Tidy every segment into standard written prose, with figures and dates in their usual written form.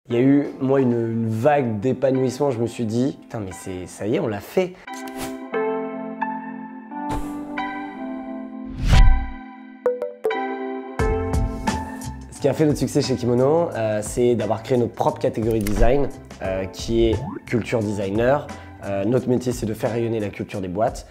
Il y a eu, moi, une vague d'épanouissement. Je me suis dit, putain, mais ça y est, on l'a fait. Ce qui a fait notre succès chez Kimono, c'est d'avoir créé notre propre catégorie design, qui est culture designer. Notre métier, c'est de faire rayonner la culture des boîtes.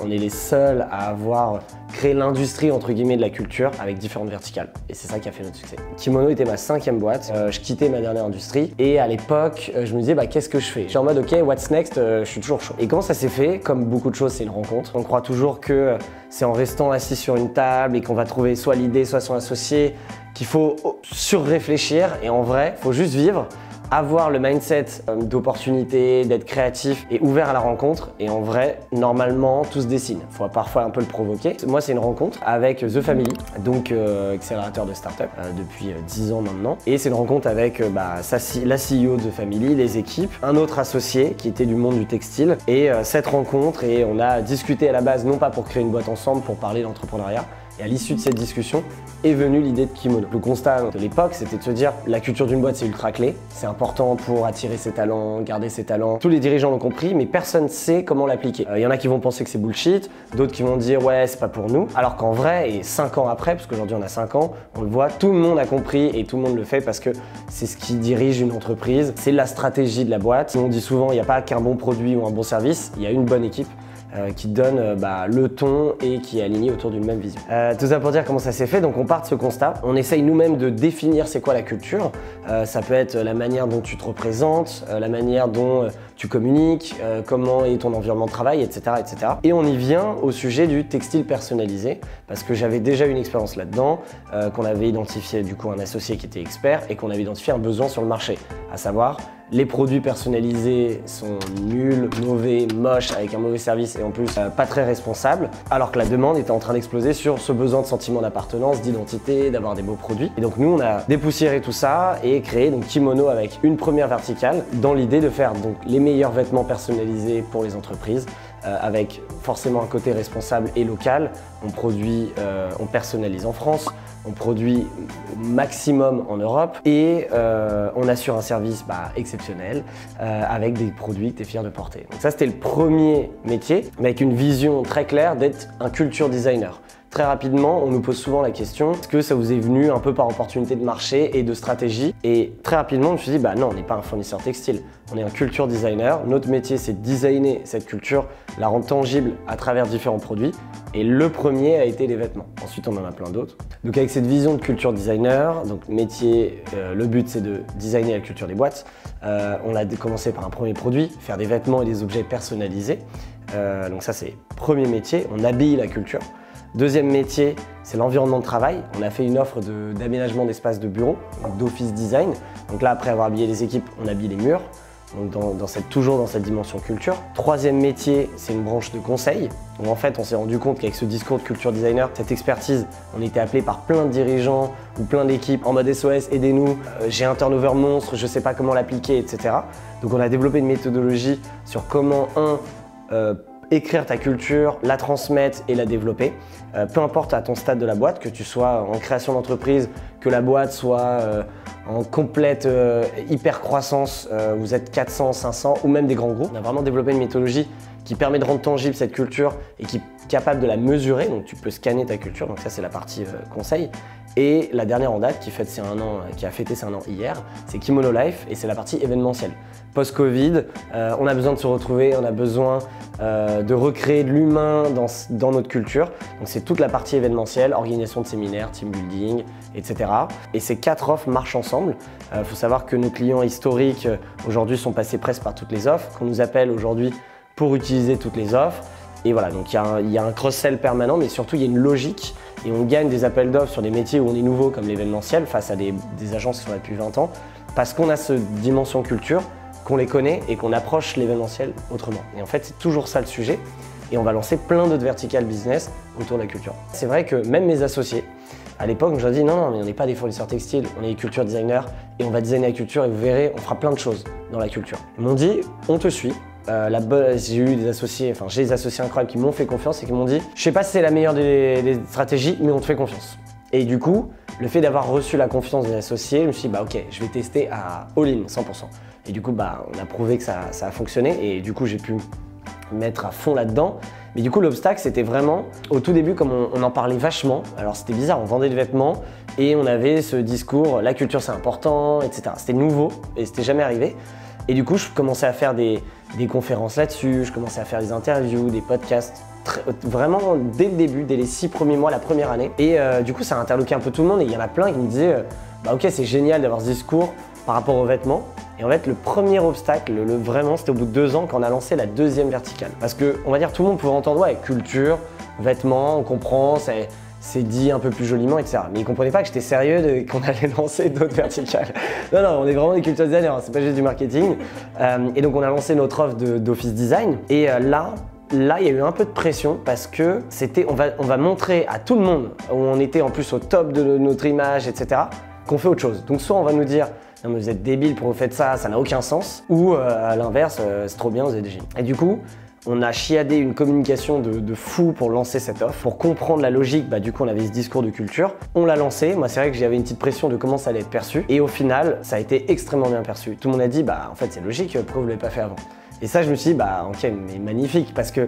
On est les seuls à avoir créé l'industrie entre guillemets de la culture avec différentes verticales. Et c'est ça qui a fait notre succès. Kimono était ma 5e boîte. Je quittais ma dernière industrie. Et à l'époque, je me disais, bah, qu'est-ce que je fais? J'étais en mode, ok, what's next? Je suis toujours chaud. Et comment ça s'est fait? Comme beaucoup de choses, c'est une rencontre. On croit toujours que c'est en restant assis sur une table et qu'on va trouver soit l'idée, soit son associé, qu'il faut surréfléchir. Et en vrai, il faut juste vivre. Avoir le mindset d'opportunité, d'être créatif et ouvert à la rencontre. Et en vrai, normalement, tout se dessine. Il faut parfois un peu le provoquer. Moi, c'est une rencontre avec The Family, donc accélérateur de start-up depuis 10 ans maintenant. Et c'est une rencontre avec la CEO de The Family, les équipes, un autre associé qui était du monde du textile. Et cette rencontre, et on a discuté à la base, non pas pour créer une boîte ensemble, pour parler d'entrepreneuriat. Et à l'issue de cette discussion est venue l'idée de Kimono. Le constat de l'époque, c'était de se dire la culture d'une boîte, c'est ultra clé. C'est important pour attirer ses talents, garder ses talents. Tous les dirigeants l'ont compris, mais personne ne sait comment l'appliquer. Il y en a qui vont penser que c'est bullshit, d'autres qui vont dire ouais, c'est pas pour nous. Alors qu'en vrai, et 5 ans après, parce qu'aujourd'hui on a 5 ans, on le voit, tout le monde a compris et tout le monde le fait parce que c'est ce qui dirige une entreprise. C'est la stratégie de la boîte. On dit souvent, il n'y a pas qu'un bon produit ou un bon service, il y a une bonne équipe. Qui donne le ton et qui est aligné autour d'une même vision. Tout ça pour dire comment ça s'est fait, donc on part de ce constat. On essaye nous-mêmes de définir c'est quoi la culture. Ça peut être la manière dont tu te représentes, la manière dont tu communiques, comment est ton environnement de travail, etc., etc. Et on y vient au sujet du textile personnalisé, parce que j'avais déjà une expérience là-dedans, qu'on avait identifié du coup un associé qui était expert et qu'on avait identifié un besoin sur le marché, à savoir les produits personnalisés sont nuls, mauvais, moches, avec un mauvais service et en plus pas très responsables, alors que la demande était en train d'exploser sur ce besoin de sentiment d'appartenance, d'identité, d'avoir des beaux produits. Et donc nous, on a dépoussiéré tout ça et créé donc Kimono avec une première verticale dans l'idée de faire donc les meilleurs vêtements personnalisés pour les entreprises, avec forcément un côté responsable et local. On produit, on personnalise en France, on produit maximum en Europe et on assure un service exceptionnel avec des produits que tu es fier de porter. Donc ça, c'était le premier métier, mais avec une vision très claire d'être un culture designer. Très rapidement, on nous pose souvent la question, est-ce que ça vous est venu un peu par opportunité de marché et de stratégie? Et très rapidement, je me suis dit, bah non, on n'est pas un fournisseur textile, on est un culture designer. Notre métier, c'est de designer cette culture, la rendre tangible à travers différents produits. Et le premier a été les vêtements. Ensuite, on en a plein d'autres. Donc avec cette vision de culture designer, donc métier, le but c'est de designer la culture des boîtes. On a commencé par un premier produit, faire des vêtements et des objets personnalisés. Donc ça, c'est le premier métier, on habille la culture. Deuxième métier, c'est l'environnement de travail. On a fait une offre d'aménagement d'espace de bureau, d'office design. Donc là, après avoir habillé les équipes, on habille les murs. Donc toujours dans cette dimension culture. Troisième métier, c'est une branche de conseil. Donc en fait, on s'est rendu compte qu'avec ce discours de culture designer, cette expertise, on était appelé par plein de dirigeants ou plein d'équipes en mode SOS, aidez-nous, j'ai un turnover monstre, je ne sais pas comment l'appliquer, etc. Donc on a développé une méthodologie sur comment, écrire ta culture, la transmettre et la développer. Peu importe à ton stade de la boîte, que tu sois en création d'entreprise, que la boîte soit en complète hyper croissance, vous êtes 400, 500 ou même des grands groupes. On a vraiment développé une méthodologie qui permet de rendre tangible cette culture et qui est capable de la mesurer, donc tu peux scanner ta culture, donc ça c'est la partie conseil. Et la dernière en date qui a fêté ses 1 an hier, c'est Kimono Life et c'est la partie événementielle. Post-Covid, on a besoin de se retrouver, on a besoin de recréer de l'humain dans notre culture. Donc c'est toute la partie événementielle, organisation de séminaires, team building, etc. Et ces 4 offres marchent ensemble. Il faut savoir que nos clients historiques aujourd'hui sont passés presque par toutes les offres, qu'on nous appelle aujourd'hui pour utiliser toutes les offres. Et voilà, donc il y a un cross-sell permanent, mais surtout il y a une logique et on gagne des appels d'offres sur des métiers où on est nouveau comme l'événementiel face à des agences qui sont là depuis 20 ans parce qu'on a cette dimension culture, qu'on les connaît et qu'on approche l'événementiel autrement. Et en fait, c'est toujours ça le sujet et on va lancer plein d'autres verticales business autour de la culture. C'est vrai que même mes associés, à l'époque, je leur dis non, mais on n'est pas des fournisseurs textiles, on est des culture designers et on va designer la culture et vous verrez, on fera plein de choses dans la culture. Ils m'ont dit, on te suit. J'ai eu des associés, j'ai des associés incroyables qui m'ont fait confiance et qui m'ont dit je sais pas si c'est la meilleure des stratégies, mais on te fait confiance. Et du coup, le fait d'avoir reçu la confiance des associés, je me suis dit, bah ok, je vais tester à all-in, 100%. Et du coup, bah, on a prouvé que ça a fonctionné et du coup, j'ai pu me mettre à fond là-dedans. Mais du coup, l'obstacle, c'était vraiment, au tout début, comme on en parlait vachement, alors c'était bizarre, on vendait des vêtements et on avait ce discours, la culture c'est important, etc. C'était nouveau et c'était jamais arrivé. Et du coup, je commençais à faire des conférences là-dessus, je commençais à faire des interviews, des podcasts, vraiment dès le début, dès les 6 premiers mois, la première année. Et du coup, ça a interloqué un peu tout le monde et il y en a plein qui me disaient bah ok, c'est génial d'avoir ce discours par rapport aux vêtements. Et en fait, le premier obstacle, vraiment, c'était au bout de 2 ans qu'on a lancé la deuxième verticale. Parce que, on va dire, tout le monde pouvait entendre, ouais, culture, vêtements, on comprend, c'est dit un peu plus joliment, etc. Mais ils ne comprenaient pas que j'étais sérieux qu'on allait lancer d'autres verticales. Non, on est vraiment des culture designers, hein, c'est pas juste du marketing. Et donc, on a lancé notre offre d'office design. Et là, il y a eu un peu de pression parce que on va montrer à tout le monde, où on était en plus au top de notre image, etc., qu'on fait autre chose. Donc, soit on va nous dire, non mais vous êtes débiles pour vous faire ça, ça n'a aucun sens. Ou à l'inverse, c'est trop bien, vous êtes des génies. Et du coup, on a chiadé une communication de fou pour lancer cette offre. Pour comprendre la logique, bah, du coup on avait ce discours de culture. On l'a lancé, moi c'est vrai que j'avais une petite pression de comment ça allait être perçu. Et au final, ça a été extrêmement bien perçu. Tout le monde a dit, bah en fait c'est logique, pourquoi vous ne l'avez pas fait avant? Et ça je me suis dit, bah ok, mais magnifique, parce que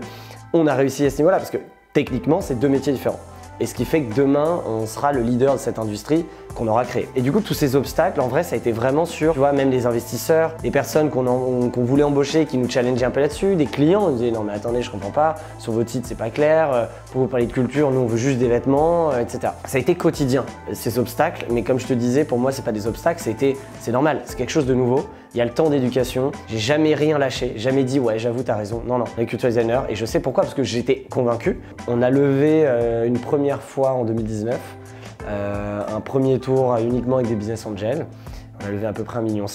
on a réussi à ce niveau-là, parce que techniquement c'est 2 métiers différents. Et ce qui fait que demain, on sera le leader de cette industrie qu'on aura créée. Et du coup, tous ces obstacles, en vrai, ça a été vraiment sur, tu vois, même les investisseurs, les personnes qu'on voulait embaucher, qui nous challengeaient un peu là-dessus, des clients, ils disaient non mais attendez, je comprends pas, sur vos titres c'est pas clair, pour vous parler de culture, nous on veut juste des vêtements, etc. Ça a été quotidien, ces obstacles, mais comme je te disais, pour moi c'est pas des obstacles, c'est normal, c'est quelque chose de nouveau. Il y a le temps d'éducation, j'ai jamais rien lâché, jamais dit ouais j'avoue t'as raison, non, on est culture designer et je sais pourquoi, parce que j'étais convaincu. On a levé une première fois en 2019, un premier tour uniquement avec des business angels, on a levé à peu près 1,5 million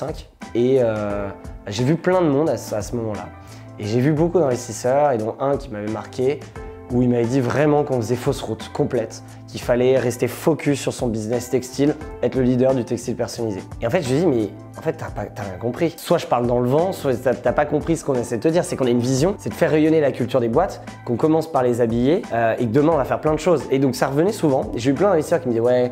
et j'ai vu plein de monde à ce moment-là. Et j'ai vu beaucoup d'investisseurs et dont un qui m'avait marqué, où il m'avait dit vraiment qu'on faisait fausse route complète, qu'il fallait rester focus sur son business textile, être le leader du textile personnalisé. Et en fait, je lui ai dit, mais en fait, t'as rien compris. Soit je parle dans le vent, soit t'as pas compris ce qu'on essaie de te dire. C'est qu'on a une vision, c'est de faire rayonner la culture des boîtes, qu'on commence par les habiller et que demain, on va faire plein de choses. Et donc, ça revenait souvent. J'ai eu plein d'investisseurs qui me disaient, ouais,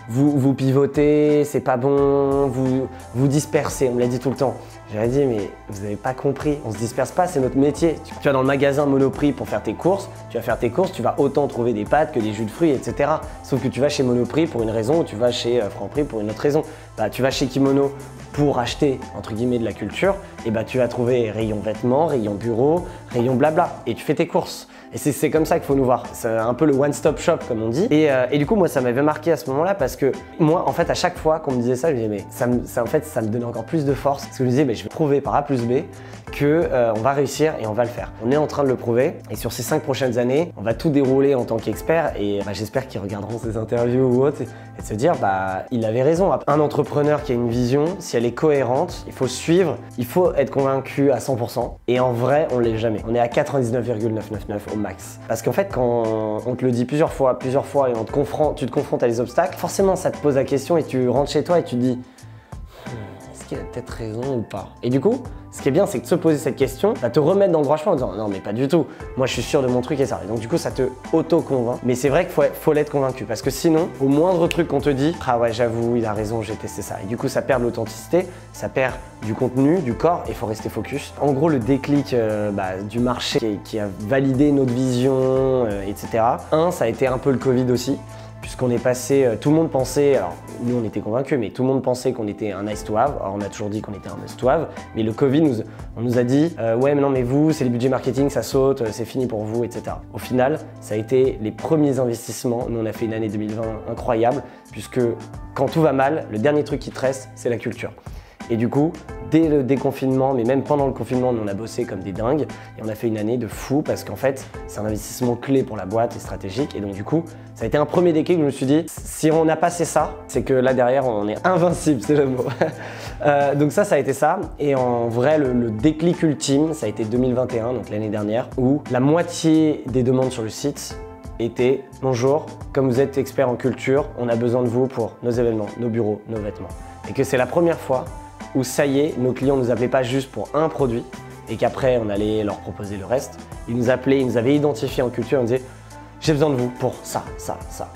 vous pivotez, c'est pas bon, vous dispersez, on me l'a dit tout le temps. J'aurais dit, mais vous n'avez pas compris, on se disperse pas, c'est notre métier. Tu vas dans le magasin Monoprix pour faire tes courses, tu vas autant trouver des pâtes que des jus de fruits, etc. Sauf que tu vas chez Monoprix pour une raison, ou tu vas chez Franprix pour une autre raison. Bah, tu vas chez Kimono pour acheter, entre guillemets, de la culture, et bah, tu vas trouver rayon vêtements, rayon bureau, rayon blabla, et tu fais tes courses. Et c'est comme ça qu'il faut nous voir, c'est un peu le one-stop shop comme on dit. Et du coup, moi, ça m'avait marqué à ce moment-là parce que moi, en fait, à chaque fois qu'on me disait ça, je me disais, mais ça me donnait encore plus de force. Parce que je me disais, mais je vais prouver par A plus B qu'on va réussir et on va le faire. On est en train de le prouver et sur ces 5 prochaines années, on va tout dérouler en tant qu'expert et bah, j'espère qu'ils regarderont ces interviews ou autres et de se dire, bah, il avait raison. Un entrepreneur qui a une vision, si elle est cohérente, il faut suivre, il faut être convaincu à 100% et en vrai, on l'est jamais. On est à 99,999 au max. Parce qu'en fait, quand on te le dit plusieurs fois et tu te confrontes à des obstacles, forcément, ça te pose la question et tu rentres chez toi et tu te dis est-ce qu'il a peut-être raison ou pas? Et du coup, ce qui est bien, c'est que de se poser cette question, va te remettre dans le droit chemin en disant non mais pas du tout, moi je suis sûr de mon truc et ça. Et donc du coup ça te auto-convainc. Mais c'est vrai qu'il faut l'être convaincu parce que sinon, au moindre truc qu'on te dit, ah ouais j'avoue, il a raison, j'ai testé ça. Et du coup ça perd l'authenticité, ça perd du contenu, du corps et il faut rester focus. En gros le déclic du marché qui a validé notre vision, etc. Ça a été un peu le Covid aussi. Puisqu'on est passé, tout le monde pensait, alors nous on était convaincus, mais tout le monde pensait qu'on était un nice to have. Alors on a toujours dit qu'on était un nice to have, mais le Covid, on nous a dit ouais mais non mais vous, c'est les budgets marketing, ça saute, c'est fini pour vous, etc. Au final, ça a été les premiers investissements. Nous on a fait une année 2020 incroyable, puisque quand tout va mal, le dernier truc qui te reste, c'est la culture. Et du coup, dès le déconfinement, mais même pendant le confinement, on a bossé comme des dingues et on a fait une année de fou parce qu'en fait, c'est un investissement clé pour la boîte et stratégique. Et donc du coup, ça a été un premier déclic où je me suis dit, si on a passé ça, c'est que là derrière, on est invincible, c'est le mot. Donc ça a été ça. Et en vrai, le déclic ultime, ça a été 2021, donc l'année dernière, où la moitié des demandes sur le site étaient « Bonjour, comme vous êtes expert en culture, on a besoin de vous pour nos événements, nos bureaux, nos vêtements. » Et que c'est la première fois où ça y est, nos clients ne nous appelaient pas juste pour un produit et qu'après on allait leur proposer le reste. Ils nous appelaient, ils nous avaient identifiés en culture, ils nous disaient « j'ai besoin de vous pour ça, ça, ça ».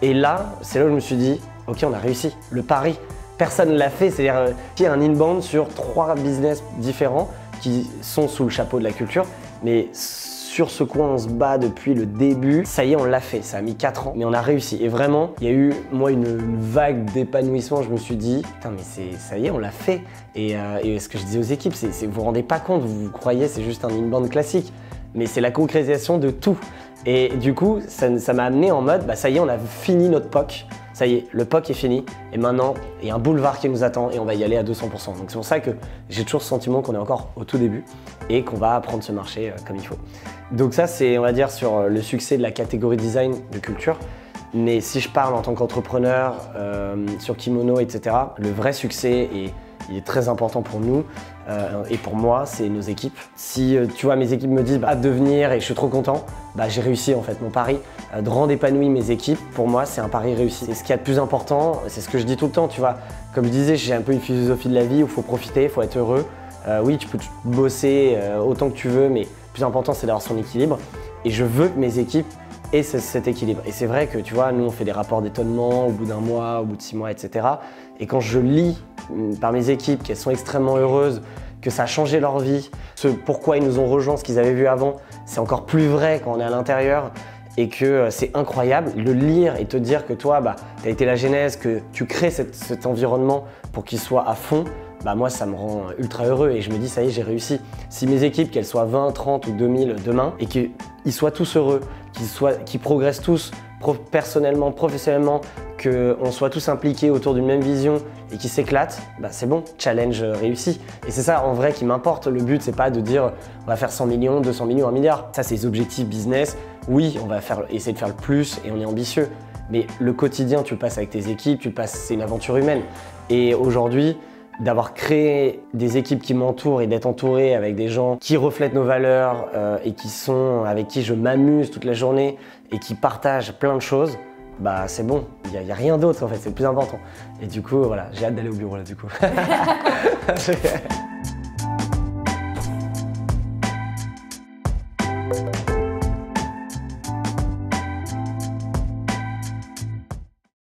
Et là, c'est là où je me suis dit, ok, on a réussi, le pari. Personne ne l'a fait, c'est-à-dire qu'il y a un inbound sur 3 business différents qui sont sous le chapeau de la culture, mais sur ce quoi on se bat depuis le début, ça y est, on l'a fait. Ça a mis 4 ans, mais on a réussi. Et vraiment, il y a eu, moi, une vague d'épanouissement. Je me suis dit, putain, mais ça y est, on l'a fait. Et ce que je disais aux équipes, vous vous rendez pas compte, vous croyez c'est juste un inbound classique, mais c'est la concrétisation de tout. Et du coup, ça m'a amené en mode, bah ça y est, on a fini notre POC. Ça y est, le POC est fini et maintenant, il y a un boulevard qui nous attend et on va y aller à 200%. Donc c'est pour ça que j'ai toujours ce sentiment qu'on est encore au tout début et qu'on va prendre ce marché comme il faut. Donc ça, c'est, on va dire, sur le succès de la catégorie design de culture. Mais si je parle en tant qu'entrepreneur, sur Kimono, etc., le vrai succès, et il est très important pour nous et pour moi, c'est nos équipes. Si tu vois, mes équipes me disent hâte de venir et je suis trop content, bah, j'ai réussi en fait mon pari. De rendre épanoui mes équipes, pour moi, c'est un pari réussi. C'est ce qu'il y a de plus important, c'est ce que je dis tout le temps, tu vois. Comme je disais, j'ai un peu une philosophie de la vie où il faut profiter, il faut être heureux. Oui, tu peux bosser autant que tu veux, mais le plus important, c'est d'avoir son équilibre. Et je veux que mes équipes aient cet équilibre. Et c'est vrai que, tu vois, nous, on fait des rapports d'étonnement au bout d'1 mois, au bout de 6 mois, etc. Et quand je lis par mes équipes qu'elles sont extrêmement heureuses, que ça a changé leur vie, ce pourquoi ils nous ont rejoints, ce qu'ils avaient vu avant, c'est encore plus vrai quand on est à l'intérieur et que c'est incroyable. Le lire et te dire que toi, bah, tu as été la genèse, que tu crées cet environnement pour qu'il soit à fond, bah moi ça me rend ultra heureux et je me dis ça y est, j'ai réussi. Si mes équipes, qu'elles soient 20, 30 ou 2000 demain et qu'ils soient tous heureux, qu'ils progressent tous personnellement, professionnellement, qu'on soit tous impliqués autour d'une même vision et qu'ils s'éclatent, bah c'est bon, challenge réussi. Et c'est ça en vrai qui m'importe. Le but, c'est pas de dire on va faire 100 millions, 200 millions, 1 milliard. Ça, c'est les objectifs business. Oui, on va essayer de faire le plus et on est ambitieux. Mais le quotidien, tu le passes avec tes équipes, c'est une aventure humaine. Et aujourd'hui, d'avoir créé des équipes qui m'entourent et d'être entouré avec des gens qui reflètent nos valeurs et avec qui je m'amuse toute la journée et qui partagent plein de choses, bah c'est bon, il n'y a rien d'autre en fait, c'est le plus important. Et du coup, voilà, j'ai hâte d'aller au bureau là du coup.